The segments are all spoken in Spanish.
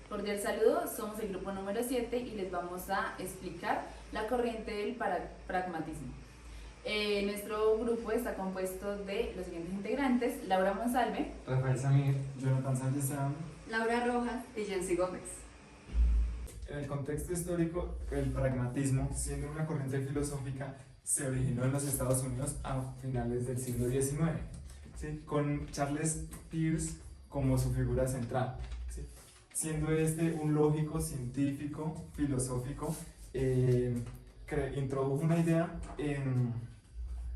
Cordial saludo, somos el grupo número 7 y les vamos a explicar la corriente del pragmatismo. Nuestro grupo está compuesto de los siguientes integrantes: Laura Monsalve, Rafael Samir, Jonathan Santistán. Laura Rojas y Jensi Gómez. En el contexto histórico, el pragmatismo, siendo una corriente filosófica, se originó en los Estados Unidos a finales del siglo XIX, ¿sí? Con Charles Peirce como su figura central, ¿sí? Siendo este un lógico, científico, filosófico, introdujo una idea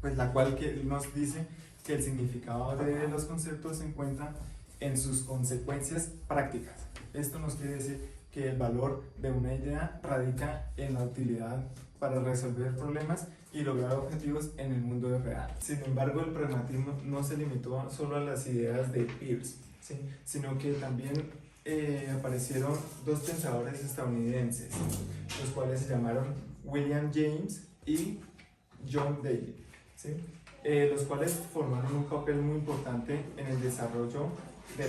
pues la cual nos dice que el significado de los conceptos se encuentra en sus consecuencias prácticas. Esto nos quiere decir que el valor de una idea radica en la utilidad para resolver problemas y lograr objetivos en el mundo real. Sin embargo, el pragmatismo no se limitó solo a las ideas de Peirce, ¿sí? Sino que también aparecieron dos pensadores estadounidenses, los cuales se llamaron William James y John Dewey, ¿sí? Los cuales formaron un papel muy importante en el desarrollo de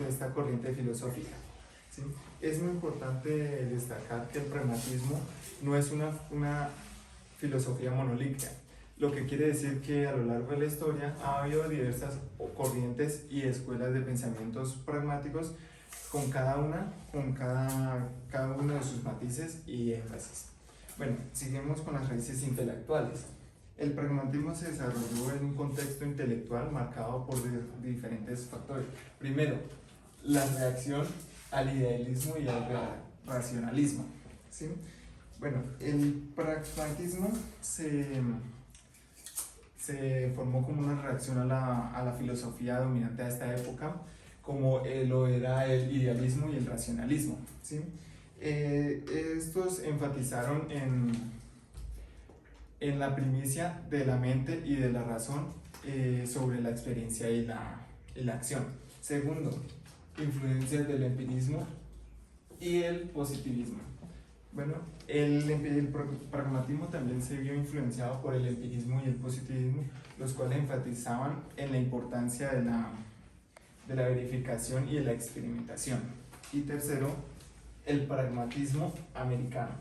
esta corriente filosófica, ¿sí? Es muy importante destacar que el pragmatismo no es una filosofía monolítica, lo que quiere decir que a lo largo de la historia ha habido diversas corrientes y escuelas de pensamientos pragmáticos cada uno de sus matices y énfasis. Bueno, seguimos con las raíces intelectuales. El pragmatismo se desarrolló en un contexto intelectual marcado por diferentes factores. Primero, la reacción al idealismo y al racionalismo, ¿sí? Bueno, el pragmatismo se formó como una reacción a la filosofía dominante de esta época, como lo era el idealismo y el racionalismo, ¿sí? Estos enfatizaron en la primicia de la mente y de la razón sobre la experiencia y la acción. Segundo, influencias del empirismo y el positivismo. Bueno, el pragmatismo también se vio influenciado por el empirismo y el positivismo, los cuales enfatizaban en la importancia de la verificación y de la experimentación. Y tercero, el pragmatismo americano.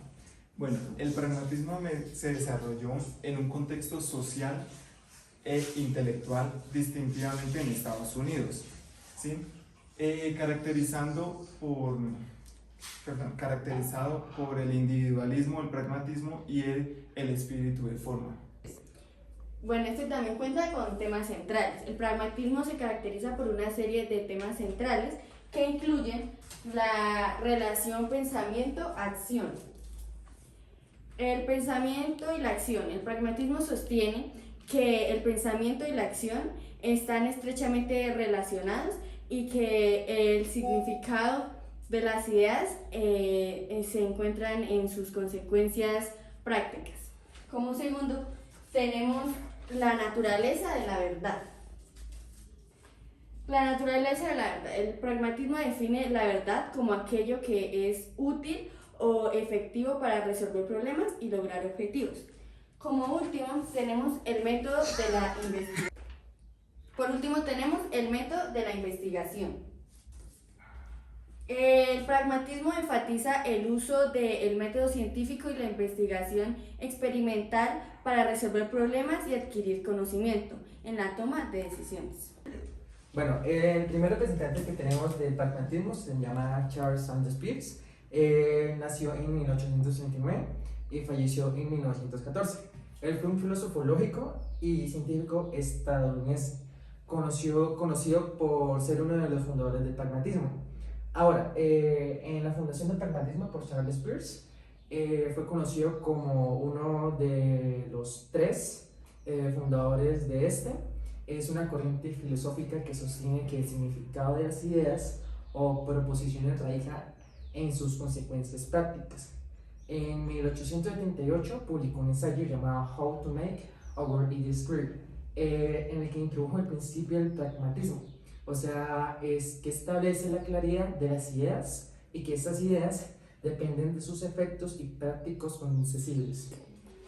Bueno, el pragmatismo se desarrolló en un contexto social e intelectual distintivamente en Estados Unidos, ¿sí? Caracterizado por el individualismo, el pragmatismo y el espíritu de forma. Bueno, este también cuenta con temas centrales. El pragmatismo se caracteriza por una serie de temas centrales que incluyen la relación pensamiento-acción. El pensamiento y la acción. El pragmatismo sostiene que el pensamiento y la acción están estrechamente relacionados y que el significado de las ideas se encuentran en sus consecuencias prácticas. Como segundo, tenemos la naturaleza de la verdad. La naturaleza de la verdad. El pragmatismo define la verdad como aquello que es útil o efectivo para resolver problemas y lograr objetivos. Como último, tenemos el método de la investigación. Por último, tenemos el método de la investigación. El pragmatismo enfatiza el uso del método científico y la investigación experimental para resolver problemas y adquirir conocimiento en la toma de decisiones. Bueno, el primer representante que tenemos del pragmatismo se llama Charles Sanders Peirce. Nació en 1839 y falleció en 1914. Él fue un filósofo lógico y científico estadounidense, conocido por ser uno de los fundadores del pragmatismo. Ahora, en la fundación del pragmatismo por Charles Peirce, fue conocido como uno de los tres fundadores de este. Es una corriente filosófica que sostiene que el significado de las ideas o proposiciones radica en sus consecuencias prácticas. En 1878 publicó un ensayo llamado How to Make Our Ideas Clear, en el que introdujo el principio del pragmatismo, o sea, es que establece la claridad de las ideas y que esas ideas dependen de sus efectos y prácticos accesibles.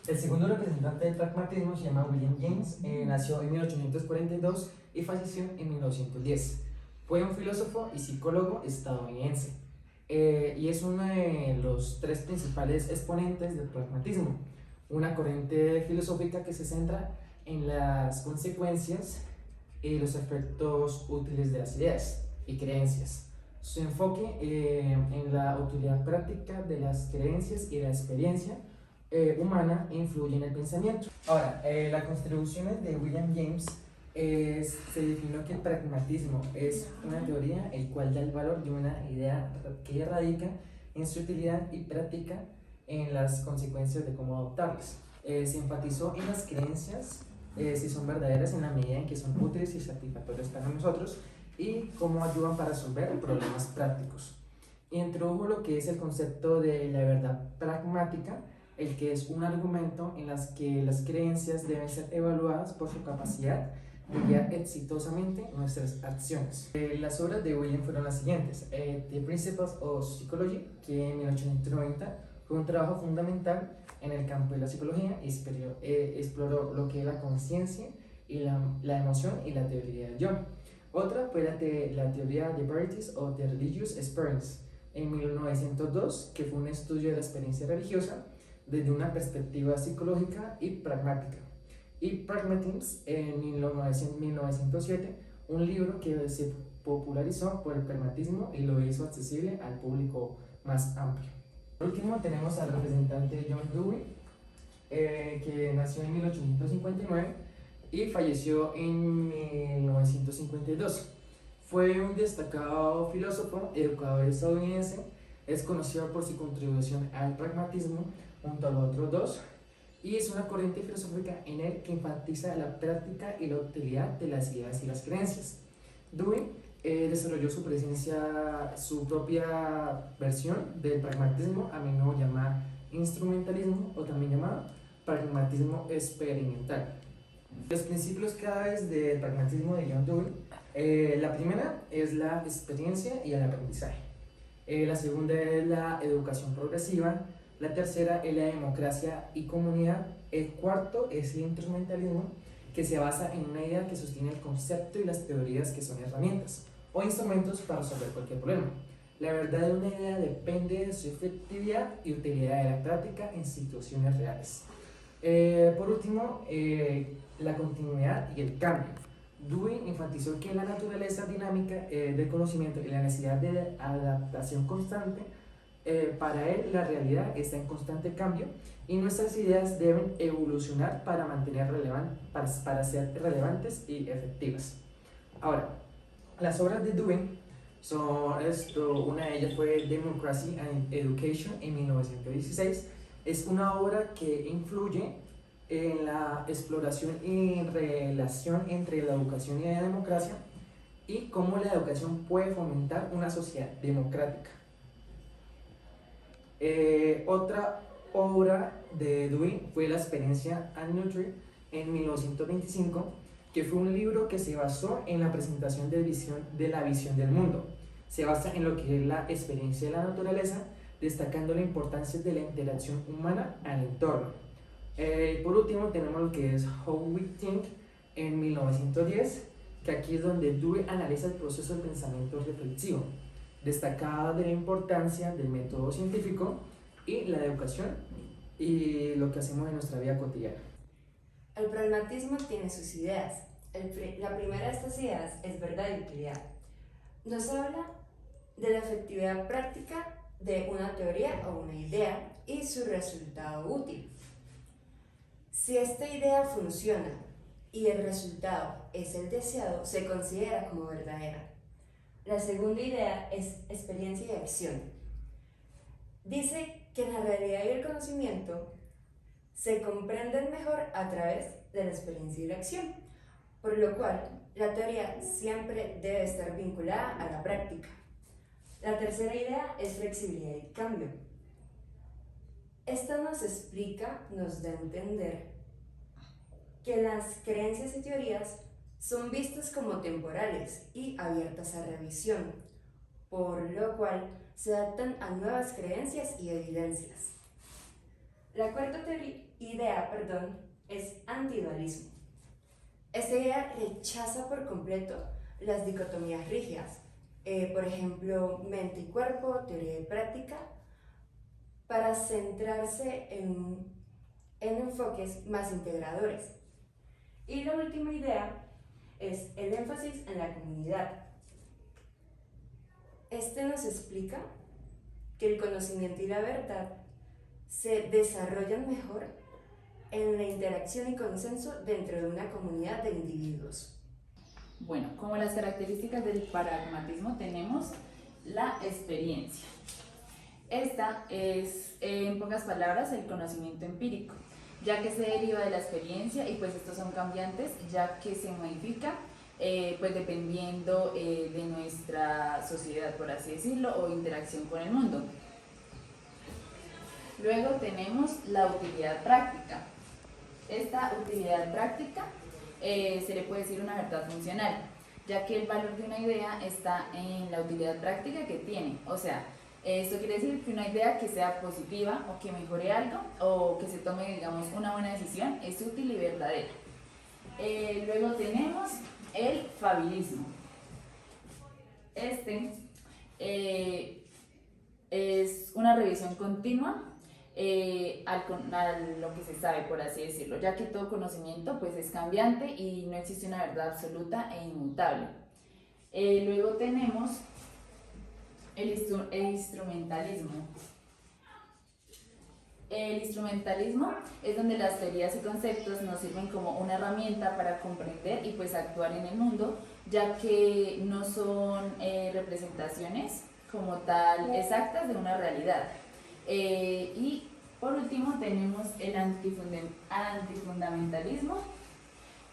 El segundo representante del pragmatismo se llama William James, nació en 1842 y falleció en 1910. Fue un filósofo y psicólogo estadounidense. y es uno de los tres principales exponentes del pragmatismo, una corriente filosófica que se centra en las consecuencias y los efectos útiles de las ideas y creencias. Su enfoque en la utilidad práctica de las creencias y la experiencia humana influye en el pensamiento. Ahora, las contribuciones de William James se definió que el pragmatismo es una teoría el cual da el valor de una idea que radica en su utilidad y práctica en las consecuencias de cómo adoptarlas. Se enfatizó en las creencias, si son verdaderas en la medida en que son útiles y satisfactorias para nosotros y cómo ayudan para resolver problemas prácticos. Introdujo lo que es el concepto de la verdad pragmática, el que es un argumento en las que las creencias deben ser evaluadas por su capacidad de guiar exitosamente nuestras acciones. Las obras de William fueron las siguientes: The Principles of Psychology, que en 1890 fue un trabajo fundamental en el campo de la psicología, exploró lo que es la conciencia y la emoción y la teoría del yo. Otra fue la teoría de Varieties of the Religious Experience, en 1902, que fue un estudio de la experiencia religiosa desde una perspectiva psicológica y pragmática. Y Pragmatism, en 1907, un libro que se popularizó por el pragmatismo y lo hizo accesible al público más amplio. Por último tenemos al representante John Dewey, que nació en 1859 y falleció en 1952. Fue un destacado filósofo, educador estadounidense, es conocido por su contribución al pragmatismo junto a los otros dos, y es una corriente filosófica en el que enfatiza la práctica y la utilidad de las ideas y las creencias. Dewey desarrolló su propia versión del pragmatismo, a menudo llamada instrumentalismo o también llamado pragmatismo experimental. Los principios claves del pragmatismo de John Dewey, la primera es la experiencia y el aprendizaje, la segunda es la educación progresiva, la tercera es la democracia y comunidad, el cuarto es el instrumentalismo, que se basa en una idea que sostiene el concepto y las teorías que son herramientas o instrumentos para resolver cualquier problema. La verdad de una idea depende de su efectividad y utilidad de la práctica en situaciones reales. Por último, la continuidad y el cambio. Dewey enfatizó que la naturaleza dinámica del conocimiento y la necesidad de adaptación constante, para él la realidad está en constante cambio y nuestras ideas deben evolucionar para para ser relevantes y efectivas. Ahora, las obras de Dewey son una de ellas fue Democracy and Education en 1916. Es una obra que influye en la exploración y relación entre la educación y la democracia y cómo la educación puede fomentar una sociedad democrática. Otra obra de Dewey fue La experiencia and Nurture en 1925, que fue un libro que se basó en la presentación de la visión del mundo. Se basa en lo que es la experiencia de la naturaleza, destacando la importancia de la interacción humana al entorno. Por último tenemos lo que es How We Think en 1910, que aquí es donde Dewey analiza el proceso del pensamiento reflexivo, destacada de la importancia del método científico y la educación y lo que hacemos en nuestra vida cotidiana. El pragmatismo tiene sus ideas. La primera de estas ideas es verdad y utilidad. Nos habla de la efectividad práctica de una teoría o una idea y su resultado útil. Si esta idea funciona y el resultado es el deseado, se considera como verdadera. La segunda idea es experiencia y acción. Dice que la realidad y el conocimiento se comprenden mejor a través de la experiencia y la acción, por lo cual la teoría siempre debe estar vinculada a la práctica. La tercera idea es flexibilidad y cambio. Esta nos explica, nos da a entender que las creencias y teorías son vistas como temporales y abiertas a revisión, por lo cual se adaptan a nuevas creencias y evidencias. La cuarta idea es antidualismo. Esta idea rechaza por completo las dicotomías rígidas, por ejemplo, mente y cuerpo, teoría y práctica, para centrarse en enfoques más integradores. Y la última idea es el énfasis en la comunidad. Este nos explica que el conocimiento y la verdad se desarrollan mejor en la interacción y consenso dentro de una comunidad de individuos. Bueno, como las características del pragmatismo tenemos la experiencia. Esta es, en pocas palabras, el conocimiento empírico, ya que se deriva de la experiencia y pues estos son cambiantes, ya que se modifica pues dependiendo de nuestra sociedad, por así decirlo, o interacción con el mundo. Luego tenemos la utilidad práctica. Esta utilidad práctica se le puede decir una verdad funcional, ya que el valor de una idea está en la utilidad práctica que tiene. O sea, esto quiere decir que una idea que sea positiva o que mejore algo o que se tome, digamos, una buena decisión es útil y verdadera. Luego tenemos el fabilismo. Este es una revisión continua a lo que se sabe, por así decirlo, ya que todo conocimiento pues, es cambiante y no existe una verdad absoluta e inmutable. Luego tenemos el instrumentalismo. El instrumentalismo es donde las teorías y conceptos nos sirven como una herramienta para comprender y pues actuar en el mundo, ya que no son representaciones como tal exactas de una realidad. Y por último tenemos el antifundamentalismo,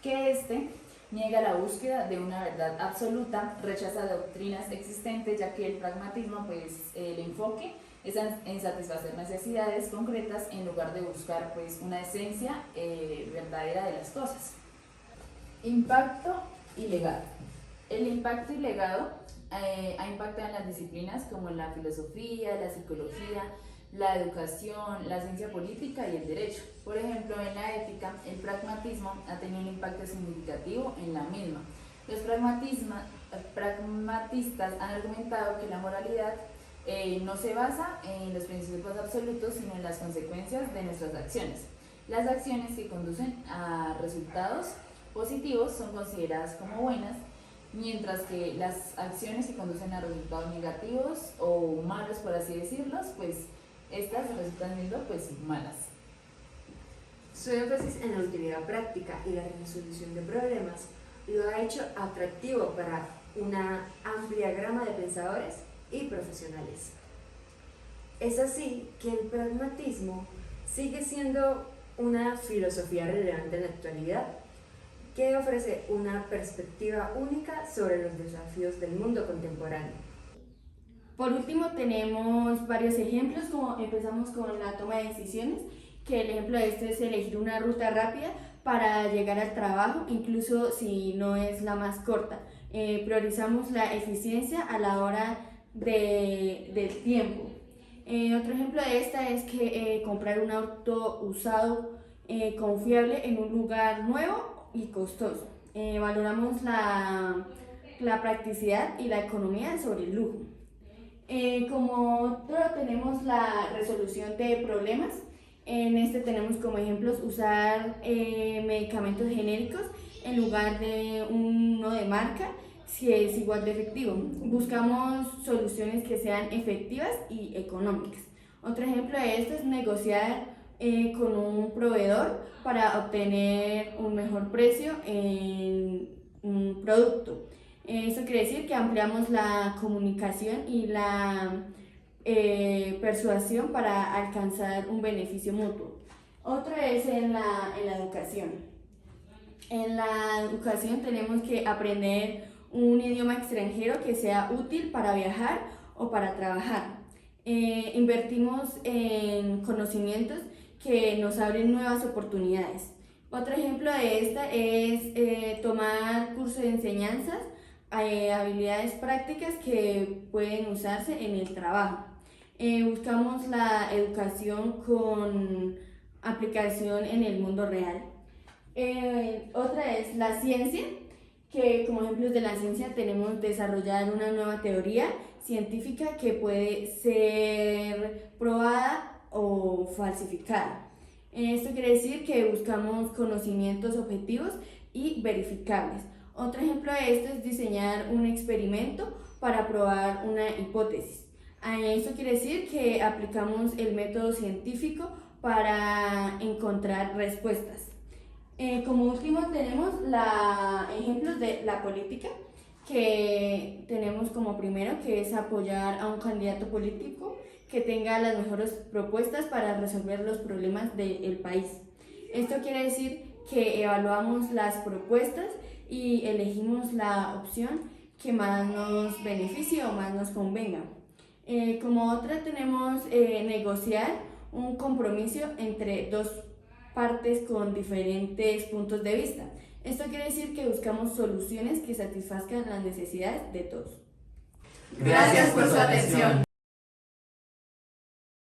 que niega la búsqueda de una verdad absoluta, rechaza doctrinas existentes, ya que el pragmatismo, pues el enfoque es en satisfacer necesidades concretas en lugar de buscar pues una esencia verdadera de las cosas. Impacto y legado. El impacto y legado ha impactado en las disciplinas como la filosofía, la psicología, la educación, la ciencia política y el derecho. Por ejemplo, en la ética, el pragmatismo ha tenido un impacto significativo en la misma. Los pragmatistas han argumentado que la moralidad no se basa en los principios absolutos, sino en las consecuencias de nuestras acciones. Las acciones que conducen a resultados positivos son consideradas como buenas, mientras que las acciones que conducen a resultados negativos o malos, por así decirlos, pues estas resultan siendo pues malas. Su énfasis en la utilidad práctica y la resolución de problemas lo ha hecho atractivo para una amplia gama de pensadores y profesionales. Es así que el pragmatismo sigue siendo una filosofía relevante en la actualidad, que ofrece una perspectiva única sobre los desafíos del mundo contemporáneo. Por último, tenemos varios ejemplos, como empezamos con la toma de decisiones, que el ejemplo de es elegir una ruta rápida para llegar al trabajo, incluso si no es la más corta. Priorizamos la eficiencia a la hora del tiempo. Otro ejemplo de esta es que comprar un auto usado confiable en un lugar nuevo y costoso. Valoramos la practicidad y la economía sobre el lujo. Como otro tenemos la resolución de problemas. En este tenemos como ejemplos usar medicamentos genéricos en lugar de uno de marca si es igual de efectivo. Buscamos soluciones que sean efectivas y económicas. Otro ejemplo de esto es negociar con un proveedor para obtener un mejor precio en un producto. Eso quiere decir que ampliamos la comunicación y la persuasión para alcanzar un beneficio mutuo. Otro es en la educación. En la educación tenemos que aprender un idioma extranjero que sea útil para viajar o para trabajar. Invertimos en conocimientos que nos abren nuevas oportunidades. Otro ejemplo de esta es tomar cursos de enseñanzas, habilidades prácticas que pueden usarse en el trabajo. Buscamos la educación con aplicación en el mundo real. Otra es la ciencia, que como ejemplos de la ciencia tenemos desarrollar una nueva teoría científica que puede ser probada o falsificada. Esto quiere decir que buscamos conocimientos objetivos y verificables. Otro ejemplo de esto es diseñar un experimento para probar una hipótesis. Esto quiere decir que aplicamos el método científico para encontrar respuestas. Como último tenemos ejemplos de la política, que tenemos como primero que es apoyar a un candidato político que tenga las mejores propuestas para resolver los problemas del país. Esto quiere decir que evaluamos las propuestas y elegimos la opción que más nos beneficie o más nos convenga. Como otra tenemos negociar un compromiso entre dos partes con diferentes puntos de vista. Esto quiere decir que buscamos soluciones que satisfazcan las necesidades de todos. Gracias por su atención.